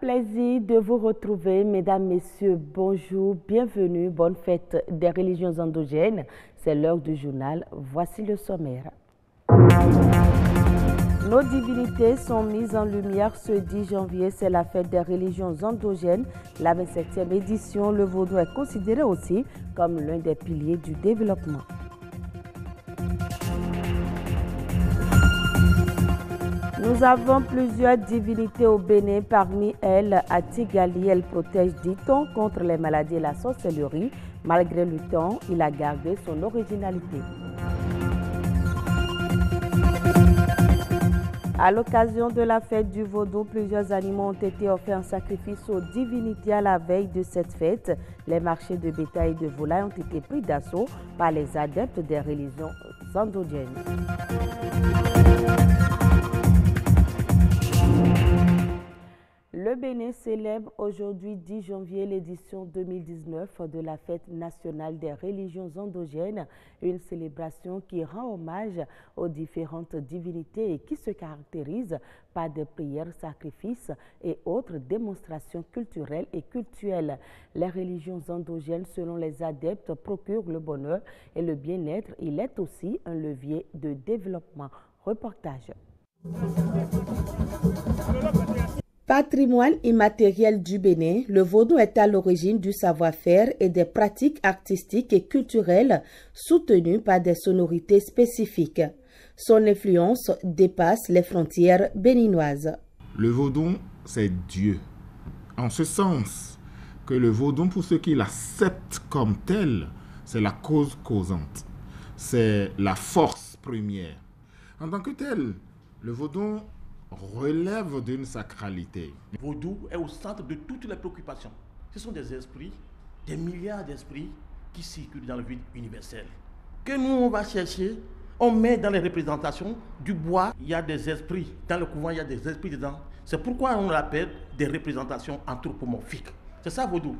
plaisir de vous retrouver, mesdames, messieurs, bonjour, bienvenue, bonne fête des religions endogènes. C'est l'heure du journal, voici le sommaire. Nos divinités sont mises en lumière ce 10 janvier, c'est la fête des religions endogènes. La 27e édition, le vaudou est considéré aussi comme l'un des piliers du développement. Nous avons plusieurs divinités au Bénin. Parmi elles, Atigali, elle protège, dit-on, contre les maladies et la sorcellerie. Malgré le temps, il a gardé son originalité. À l'occasion de la fête du vaudou, plusieurs animaux ont été offerts en sacrifice aux divinités à la veille de cette fête. Les marchés de bétail et de volailles ont été pris d'assaut par les adeptes des religions endogènes. Le Bénin célèbre aujourd'hui 10 janvier l'édition 2019 de la fête nationale des religions endogènes, une célébration qui rend hommage aux différentes divinités et qui se caractérise par des prières, sacrifices et autres démonstrations culturelles et cultuelles. Les religions endogènes, selon les adeptes, procurent le bonheur et le bien-être. Il est aussi un levier de développement. Reportage. Patrimoine immatériel du Bénin, le vaudou est à l'origine du savoir-faire et des pratiques artistiques et culturelles soutenues par des sonorités spécifiques. Son influence dépasse les frontières béninoises. Le vaudou, c'est Dieu. En ce sens que le vaudou, pour ceux qui l'acceptent comme tel, c'est la cause causante. C'est la force première. En tant que tel, le vaudou relève d'une sacralité. Le vaudou est au centre de toutes les préoccupations. Ce sont des esprits, des milliards d'esprits qui circulent dans le vide universel. Que nous, on va chercher, on met dans les représentations du bois, il y a des esprits. Dans le couvent, il y a des esprits dedans. C'est pourquoi on l'appelle des représentations anthropomorphiques. C'est ça, vaudou.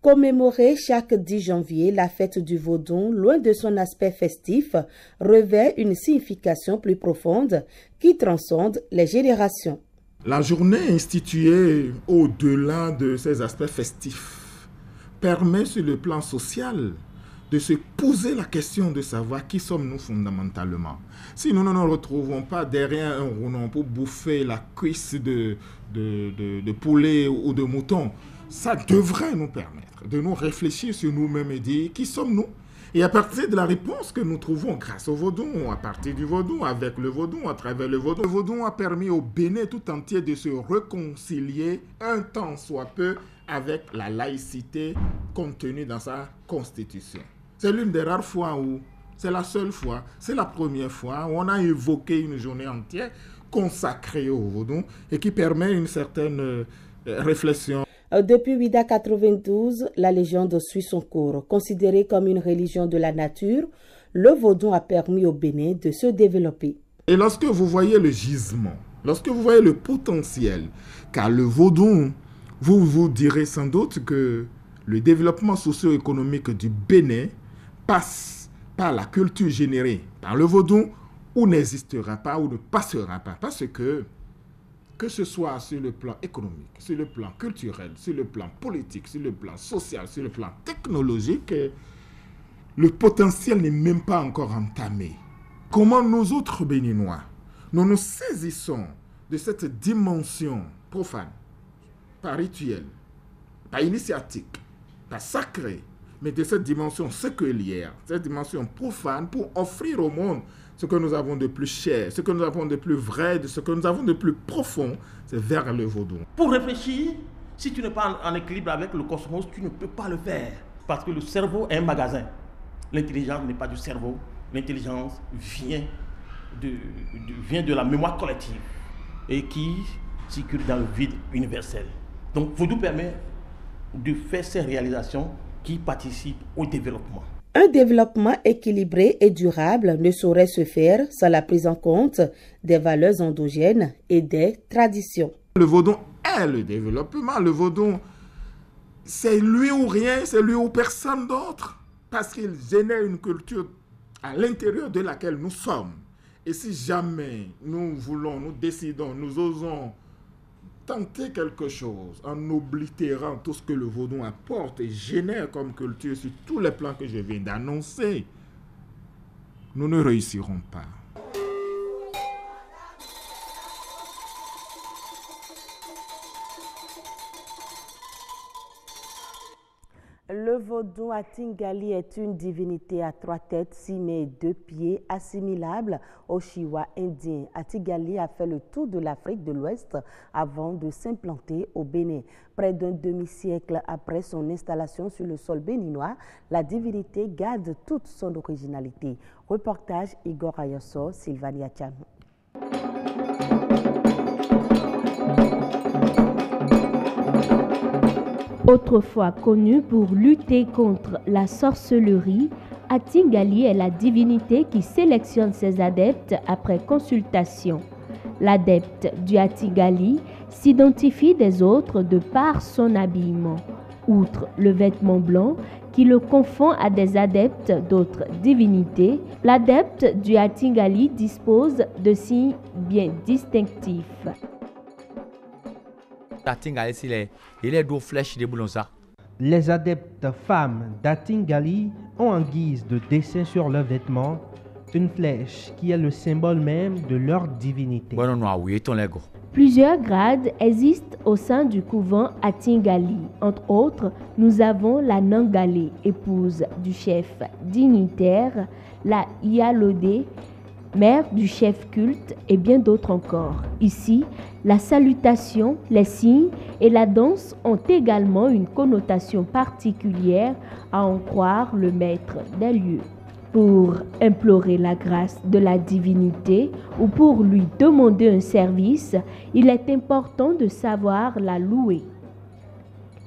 Commémorer chaque 10 janvier la fête du vaudou, loin de son aspect festif, revêt une signification plus profonde qui transcende les générations. La journée instituée au-delà de ces aspects festifs permet sur le plan social de se poser la question de savoir qui sommes-nous fondamentalement. Si nous ne nous retrouvons pas derrière un rouleau pour bouffer la cuisse de poulet ou de mouton, ça devrait nous permettre de nous réfléchir sur nous-mêmes et dire qui sommes-nous. Et à partir de la réponse que nous trouvons grâce au vaudou, à partir du vaudou, avec le vaudou, à travers le vaudou a permis au Bénin tout entier de se réconcilier un tant soit peu avec la laïcité contenue dans sa constitution. C'est l'une des rares fois où, c'est la seule fois, c'est la première fois où on a évoqué une journée entière consacrée au vaudou et qui permet une certaine réflexion. Depuis 892, la légende suit son cours. Considéré comme une religion de la nature, le vaudou a permis au Bénin de se développer. Et lorsque vous voyez le gisement, lorsque vous voyez le potentiel, car le vaudou, vous vous direz sans doute que le développement socio-économique du Bénin passe par la culture générée par le vaudou ou n'existera pas ou ne passera pas. Parce que ce soit sur le plan économique, sur le plan culturel, sur le plan politique, sur le plan social, sur le plan technologique, le potentiel n'est même pas encore entamé. Comment nous autres Béninois, nous nous saisissons de cette dimension profane, pas rituelle, pas initiatique, pas sacrée, mais de cette dimension séculière, cette dimension profane pour offrir au monde ce que nous avons de plus cher, ce que nous avons de plus vrai, ce que nous avons de plus profond, c'est vers le vaudou. Pour réfléchir, si tu n'es pas en équilibre avec le cosmos, tu ne peux pas le faire. Parce que le cerveau est un magasin. L'intelligence n'est pas du cerveau. L'intelligence vient de la mémoire collective et qui circule dans le vide universel. Donc, vaudou permet de faire ces réalisations qui participent au développement. Un développement équilibré et durable ne saurait se faire sans la prise en compte des valeurs endogènes et des traditions. Le vaudou est le développement. Le vaudou, c'est lui ou rien, c'est lui ou personne d'autre. Parce qu'il génère une culture à l'intérieur de laquelle nous sommes. Et si jamais nous voulons, nous décidons, nous osons tenter quelque chose en oblitérant tout ce que le vaudou apporte et génère comme culture sur tous les plans que je viens d'annoncer, nous ne réussirons pas. Le vaudou Atingali est une divinité à 3 têtes, 6 mains et 2 pieds, assimilable au Chiwa indien. Atingali a fait le tour de l'Afrique de l'Ouest avant de s'implanter au Bénin. Près d'un demi-siècle après son installation sur le sol béninois, la divinité garde toute son originalité. Reportage Igor Ayasso, Sylvania Chan. Autrefois connu pour lutter contre la sorcellerie, Atingali est la divinité qui sélectionne ses adeptes après consultation. L'adepte du Atingali s'identifie des autres de par son habillement. Outre le vêtement blanc qui le confond à des adeptes d'autres divinités, l'adepte du Atingali dispose de signes bien distinctifs. Les adeptes femmes d'Atingali ont en guise de dessin sur leurs vêtements une flèche qui est le symbole même de leur divinité. Plusieurs grades existent au sein du couvent Atingali. Entre autres, nous avons la Nangale, épouse du chef dignitaire, la Yalode, mère du chef culte et bien d'autres encore. Ici, la salutation, les signes et la danse ont également une connotation particulière, à en croire le maître des lieux. Pour implorer la grâce de la divinité ou pour lui demander un service, il est important de savoir la louer.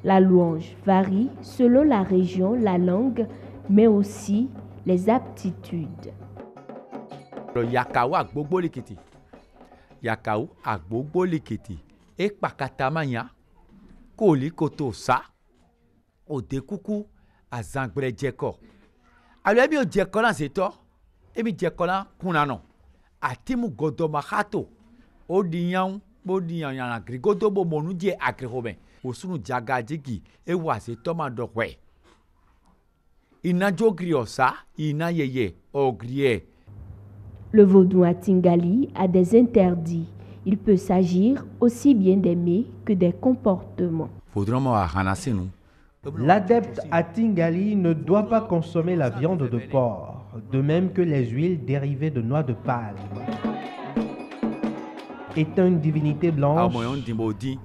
La louange varie selon la région, la langue, mais aussi les aptitudes. Yakaou agbogbo likiti. Yakaou agbogbo likiti. E pakatamanya. Koli koto sa. Ode kuku azangbere jeko. Alors ebi o jeko lan seto. Ebi jeko lan kunano. Atimu godo mahato. Odiyan bodiyan yana grigodo bo monu die akrehoben. Osunu jagajigi e wa seto mandokwe. Ina jogri osa, ina yeye ogrie. Le vaudou Atingali a des interdits. Il peut s'agir aussi bien des mets que des comportements. L'adepte Atingali ne doit pas consommer la viande de porc, de même que les huiles dérivées de noix de palme. Étant une divinité blanche,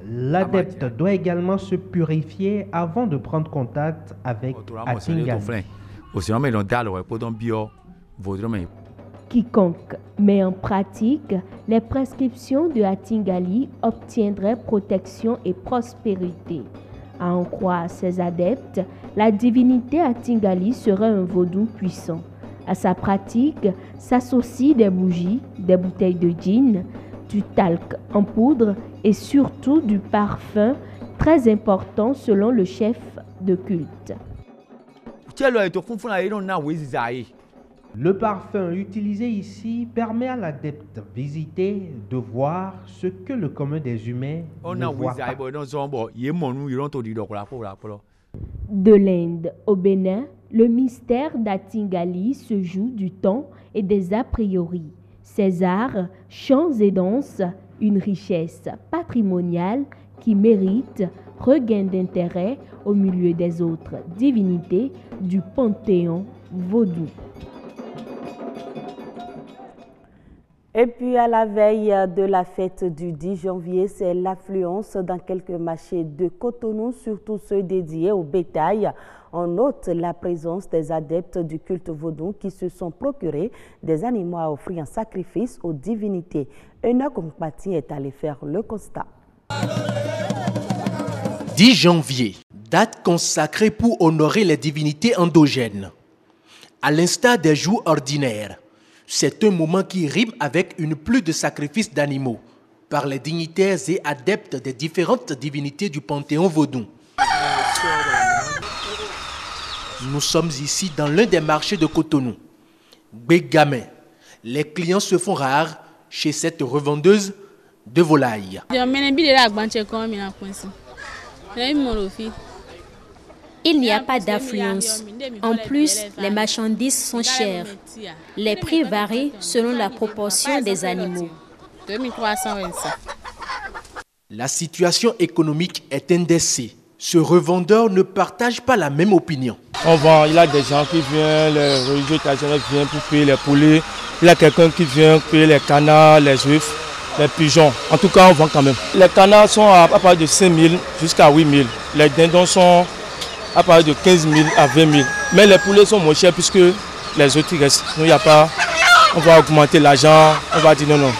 l'adepte doit également se purifier avant de prendre contact avec Atingali. Quiconque met en pratique les prescriptions de Atingali obtiendrait protection et prospérité. À en croire ses adeptes, la divinité Atingali serait un vaudou puissant. À sa pratique s'associent des bougies, des bouteilles de gin, du talc en poudre et surtout du parfum, très important selon le chef de culte. Le parfum utilisé ici permet à l'adepte visité de voir ce que le commun des humains ne voit pas. De l'Inde au Bénin, le mystère d'Atingali se joue du temps et des a priori. Ces arts, chants et danses, une richesse patrimoniale qui mérite regain d'intérêt au milieu des autres divinités du panthéon vaudou. Et puis à la veille de la fête du 10 janvier, c'est l'affluence dans quelques marchés de Cotonou, surtout ceux dédiés au bétail. On note la présence des adeptes du culte vaudou qui se sont procurés des animaux à offrir en sacrifice aux divinités. Enoch Mpati est allé faire le constat. 10 janvier, date consacrée pour honorer les divinités endogènes. À l'instar des jours ordinaires, c'est un moment qui rime avec une pluie de sacrifices d'animaux par les dignitaires et adeptes des différentes divinités du panthéon vaudou. Nous sommes ici dans l'un des marchés de Cotonou. Bégamin, les clients se font rares chez cette revendeuse de volaille. Il n'y a pas d'affluence. En plus, les marchandises sont chères. Les prix varient selon la proportion des animaux. La situation économique est indécise. Ce revendeur ne partage pas la même opinion. On vend, il y a des gens qui viennent, les religieux traditionnels viennent pour payer les poulets. Il y a quelqu'un qui vient payer les canards, les œufs, les pigeons. En tout cas, on vend quand même. Les canards sont à partir de 5 000 jusqu'à 8 000. Les dindons sont à partir de 15 000 à 20 000. Mais les poulets sont moins chers puisque les autres restent. Donc, il n'y a pas, on va augmenter l'argent, on va dire non, non.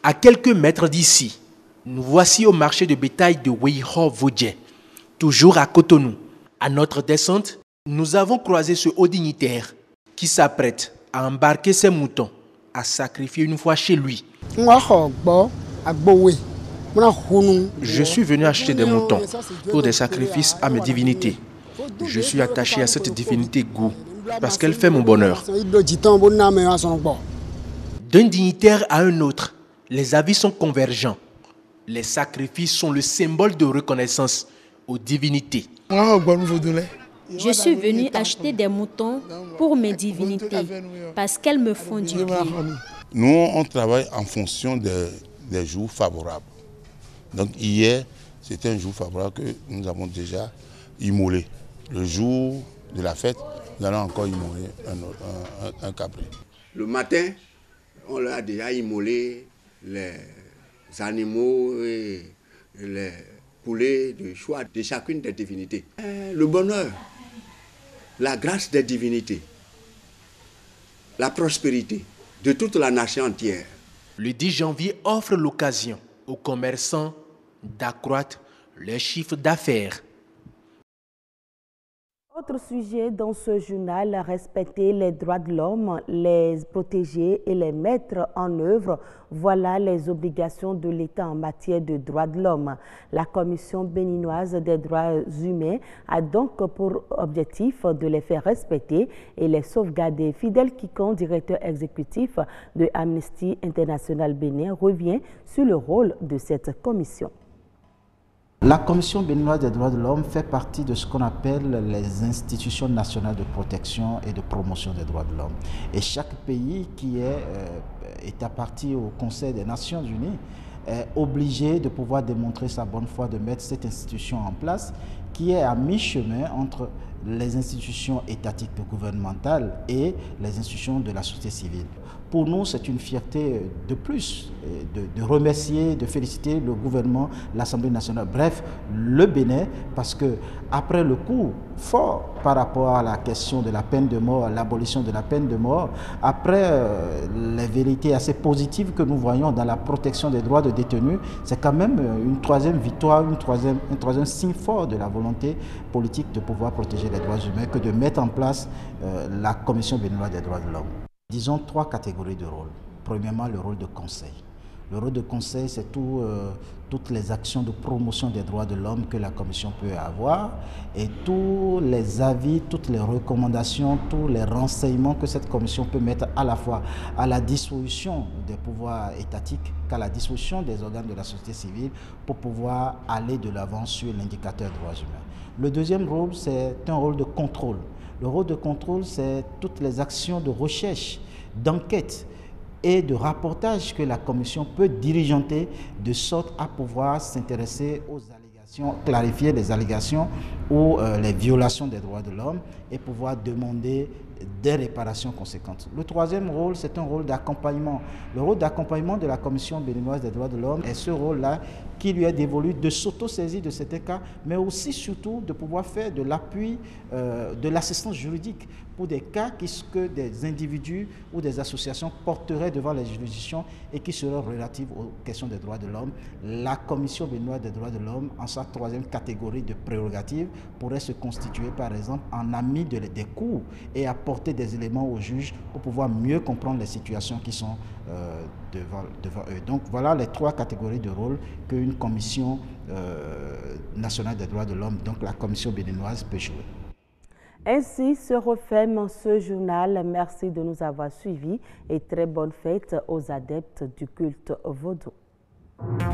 À quelques mètres d'ici, nous voici au marché de bétail de Weiho-Vodje, toujours à Cotonou. À notre descente, nous avons croisé ce haut dignitaire qui s'apprête à embarquer ses moutons, à sacrifier une fois chez lui. Je suis venu acheter des moutons pour des sacrifices à mes divinités. Je suis attaché à cette divinité Gou parce qu'elle fait mon bonheur. D'un dignitaire à un autre, les avis sont convergents. Les sacrifices sont le symbole de reconnaissance aux divinités. Je suis venu acheter des moutons pour mes divinités parce qu'elles me font du bien. Nous, on travaille en fonction des jours favorables. Donc hier, c'était un jour favorable que nous avons déjà immolé. Le jour de la fête, nous allons encore immoler un cabri. Le matin, on leur a déjà immolé les animaux et les poulets de choix de chacune des divinités. Le bonheur, la grâce des divinités, la prospérité de toute la nation entière. Le 10 janvier offre l'occasion aux commerçants d'accroître leur chiffre d'affaires. Autre sujet dans ce journal, respecter les droits de l'homme, les protéger et les mettre en œuvre. Voilà les obligations de l'État en matière de droits de l'homme. La Commission béninoise des droits humains a donc pour objectif de les faire respecter et les sauvegarder. Fidèle Kikon, directeur exécutif de Amnesty International Bénin, revient sur le rôle de cette commission. La Commission béninoise des droits de l'homme fait partie de ce qu'on appelle les institutions nationales de protection et de promotion des droits de l'homme. Et chaque pays qui est partie au Conseil des Nations Unies est obligé de pouvoir démontrer sa bonne foi de mettre cette institution en place qui est à mi-chemin entre les institutions étatiques et gouvernementales et les institutions de la société civile. Pour nous, c'est une fierté de plus de remercier, de féliciter le gouvernement, l'Assemblée nationale, bref, le Bénin, parce que après le coup fort par rapport à la question de la peine de mort, l'abolition de la peine de mort, après les vérités assez positives que nous voyons dans la protection des droits de détenus, c'est quand même une troisième victoire, un troisième signe fort de la volonté politique de pouvoir protéger les droits humains que de mettre en place la Commission béninoise des droits de l'homme. Disons 3 catégories de rôles. Premièrement, le rôle de conseil. Le rôle de conseil, c'est toutes les actions de promotion des droits de l'homme que la Commission peut avoir et tous les avis, toutes les recommandations, tous les renseignements que cette Commission peut mettre à la fois à la disposition des pouvoirs étatiques qu'à la disposition des organes de la société civile pour pouvoir aller de l'avant sur l'indicateur droits humains. Le deuxième rôle, c'est un rôle de contrôle. Le rôle de contrôle, c'est toutes les actions de recherche, d'enquête et de rapportage que la Commission peut diligenter de sorte à pouvoir s'intéresser aux allégations, clarifier les allégations ou les violations des droits de l'homme et pouvoir demander des réparations conséquentes. Le troisième rôle, c'est un rôle d'accompagnement. Le rôle d'accompagnement de la Commission béninoise des droits de l'homme est ce rôle-là qui lui est dévolu de s'auto-saisir de certains cas, mais aussi surtout de pouvoir faire de l'appui, de l'assistance juridique pour des cas que des individus ou des associations porteraient devant les juridictions et qui seraient relatives aux questions des droits de l'homme. La Commission béninoise des droits de l'homme, en sa troisième catégorie de prérogatives, pourrait se constituer par exemple en ami des cours et apporter des éléments aux juges pour pouvoir mieux comprendre les situations qui sont devant eux. Donc voilà les 3 catégories de rôles qu'une commission nationale des droits de l'homme, donc la commission béninoise, peut jouer. Ainsi se referme ce journal. Merci de nous avoir suivis et très bonne fête aux adeptes du culte vaudou. Afrique.